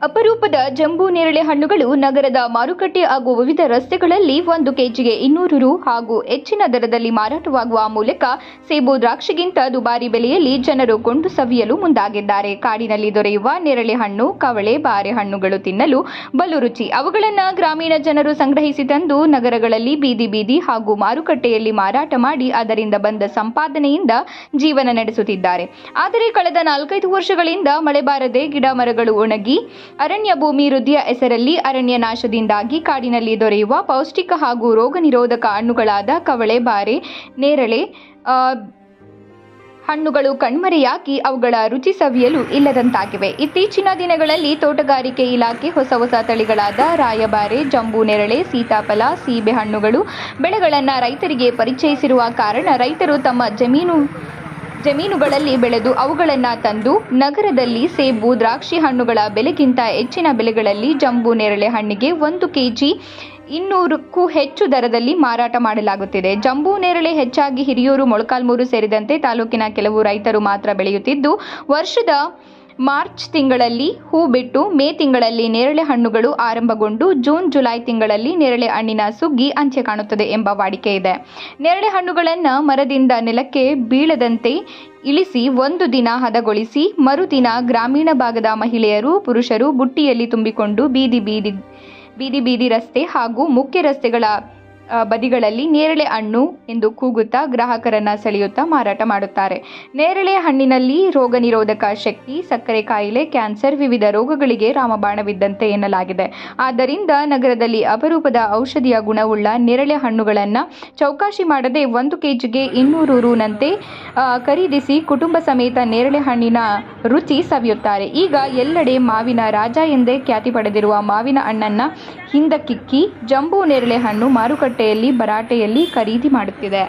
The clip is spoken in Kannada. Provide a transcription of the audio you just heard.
ಅಪರೂಪದ ಜಂಬೂ ನೇರಳೆ ಹಣ್ಣುಗಳು ನಗರದ ಮಾರುಕಟ್ಟೆ ಹಾಗೂ ವಿವಿಧ ರಸ್ತೆಗಳಲ್ಲಿ 1 ಕೆಜಿಗೆ 200 ರು ಹಾಗೂ ಹೆಚ್ಚಿನ ದರದಲ್ಲಿ ಮಾರಾಟವಾಗುವ ಮೂಲಕ ಸೇಬು ದ್ರಾಕ್ಷಿಗಿಂತ ದುಬಾರಿ ಬೆಲೆಯಲ್ಲಿ ಜನರು ಕೊಂಡು ಸವಿಯಲು ಮುಂದಾಗಿದ್ದಾರೆ. ಕಾಡಿನಲ್ಲಿ ದೊರೆಯುವ ನೇರಳೆ ಹಣ್ಣು, ಕವಳೆ, ಬಾರೆ ಹಣ್ಣುಗಳು ತಿನ್ನಲು ಬಲು ರುಚಿ. ಅವುಗಳನ್ನು ಗ್ರಾಮೀಣ ಜನರು ಸಂಗ್ರಹಿಸಿ ತಂದು ನಗರಗಳಲ್ಲಿ ಬೀದಿ ಬೀದಿ ಹಾಗೂ ಮಾರುಕಟ್ಟೆಯಲ್ಲಿ ಮಾರಾಟ ಮಾಡಿ ಅದರಿಂದ ಬಂದ ಸಂಪಾದನೆಯಿಂದ ಜೀವನ ನಡೆಸುತ್ತಿದ್ದಾರೆ. ಆದರೆ ಕಳೆದ 4-5 ವರ್ಷಗಳಿಂದ ಮಳೆ ಬಾರದೆ ಗಿಡ ಮರಗಳು ಒಣಗಿ ಅರಣ್ಯ ಭೂಮಿ ವೃದ್ಧಿಯ ಹೆಸರಲ್ಲಿ ಅರಣ್ಯ ನಾಶದಿಂದಾಗಿ ಕಾಡಿನಲ್ಲಿ ದೊರೆಯುವ ಪೌಷ್ಟಿಕ ಹಾಗೂ ರೋಗ ನಿರೋಧಕ ಹಣ್ಣುಗಳಾದ ಕವಳೆ, ಬಾರೆ, ನೇರಳೆ ಹಣ್ಣುಗಳು ಕಣ್ಮರೆಯಾಗಿ ಅವುಗಳ ರುಚಿ ಸವಿಯಲು ಇಲ್ಲದಂತಾಗಿವೆ. ಇತ್ತೀಚಿನ ದಿನಗಳಲ್ಲಿ ತೋಟಗಾರಿಕೆ ಇಲಾಖೆ ಹೊಸ ತಳಿಗಳಾದ ರಾಯಬಾರೆ, ಜಂಬೂ ನೇರಳೆ, ಸೀತಾಫಲ, ಸೀಬೆ ಹಣ್ಣುಗಳು ಬೆಳೆಗಳನ್ನು ರೈತರಿಗೆ ಪರಿಚಯಿಸಿರುವ ಕಾರಣ ರೈತರು ತಮ್ಮ ಜಮೀನುಗಳಲ್ಲಿ ಬೆಳೆದು ಅವುಗಳನ್ನು ತಂದು ನಗರದಲ್ಲಿ ಸೇಬು, ದ್ರಾಕ್ಷಿ ಹಣ್ಣುಗಳ ಬೆಲೆಗಿಂತ ಹೆಚ್ಚಿನ ಬೆಲೆಗಳಲ್ಲಿ ಜಂಬೂ ನೇರಳೆ ಹಣ್ಣಿಗೆ 1 ಕೆಜಿ 200 ಕ್ಕೂ ಹೆಚ್ಚು ದರದಲ್ಲಿ ಮಾರಾಟ ಮಾಡಲಾಗುತ್ತಿದೆ. ಜಂಬೂ ನೇರಳೆ ಹೆಚ್ಚಾಗಿ ಹಿರಿಯೂರು, ಮೊಳಕಾಲ್ಮೂರು ಸೇರಿದಂತೆ ತಾಲೂಕಿನ ಕೆಲವು ರೈತರು ಮಾತ್ರ ಬೆಳೆಯುತ್ತಿದ್ದು, ವರ್ಷದ ಮಾರ್ಚ್ ತಿಂಗಳಲ್ಲಿ ಹೂ ಬಿಟ್ಟು ಮೇ ತಿಂಗಳಲ್ಲಿ ನೇರಳೆ ಹಣ್ಣುಗಳು ಆರಂಭಗೊಂಡು ಜೂನ್ ಜುಲೈ ತಿಂಗಳಲ್ಲಿ ನೇರಳೆ ಹಣ್ಣಿನ ಸುಗ್ಗಿ ಅಂತ್ಯ ಕಾಣುತ್ತದೆ ಎಂಬ ವಾಡಿಕೆ ಇದೆ. ನೇರಳೆ ಹಣ್ಣುಗಳನ್ನು ಮರದಿಂದ ನೆಲಕ್ಕೆ ಬೀಳದಂತೆ ಇಳಿಸಿ 1 ದಿನ ಹದಗೊಳಿಸಿ ಮರುದಿನ ಗ್ರಾಮೀಣ ಭಾಗದ ಮಹಿಳೆಯರು, ಪುರುಷರು ಬುಟ್ಟಿಯಲ್ಲಿ ತುಂಬಿಕೊಂಡು ಬೀದಿ ರಸ್ತೆ ಹಾಗೂ ಮುಖ್ಯ ರಸ್ತೆಗಳ ಬದಿಗಳಲ್ಲಿ ನೇರಳೆ ಹಣ್ಣು ಎಂದು ಕೂಗುತ್ತಾ ಗ್ರಾಹಕರನ್ನ ಸೆಳೆಯುತ್ತಾ ಮಾರಾಟ ಮಾಡುತ್ತಾರೆ. ನೇರಳೆ ಹಣ್ಣಿನಲ್ಲಿ ರೋಗ ನಿರೋಧಕ ಶಕ್ತಿ, ಸಕ್ಕರೆ ಕಾಯಿಲೆ, ಕ್ಯಾನ್ಸರ್, ವಿವಿಧ ರೋಗಗಳಿಗೆ ರಾಮಬಾಣವಿದ್ದಂತೆ ಎನ್ನಲಾಗಿದೆ. ಆದ್ದರಿಂದ ನಗರದಲ್ಲಿ ಅಪರೂಪದ ಔಷಧೀಯ ಗುಣವುಳ್ಳ ನೇರಳೆ ಹಣ್ಣುಗಳನ್ನು ಚೌಕಾಶಿ ಮಾಡದೆ 1 ಕೆಜಿಗೆ 200 ರುನಂತೆ ಖರೀದಿಸಿ ಕುಟುಂಬ ಸಮೇತ ನೇರಳೆ ಹಣ್ಣಿನ ರುಚಿ ಸವಿಯುತ್ತಾರೆ. ಈಗ ಎಲ್ಲೆಡೆ ಮಾವಿನ ರಾಜ ಎಂದೇ ಖ್ಯಾತಿ ಪಡೆದಿರುವ ಮಾವಿನ ಹಣ್ಣನ್ನು ಹಿಂದಕ್ಕಿಕ್ಕಿ ಜಂಬೂ ನೇರಳೆ ಹಣ್ಣು ಮಾರುಕಟ್ಟೆಯಲ್ಲಿ ಭರಾಟೆಯಲ್ಲಿ ಖರೀದಿ ಮಾಡುತ್ತಿದೆ.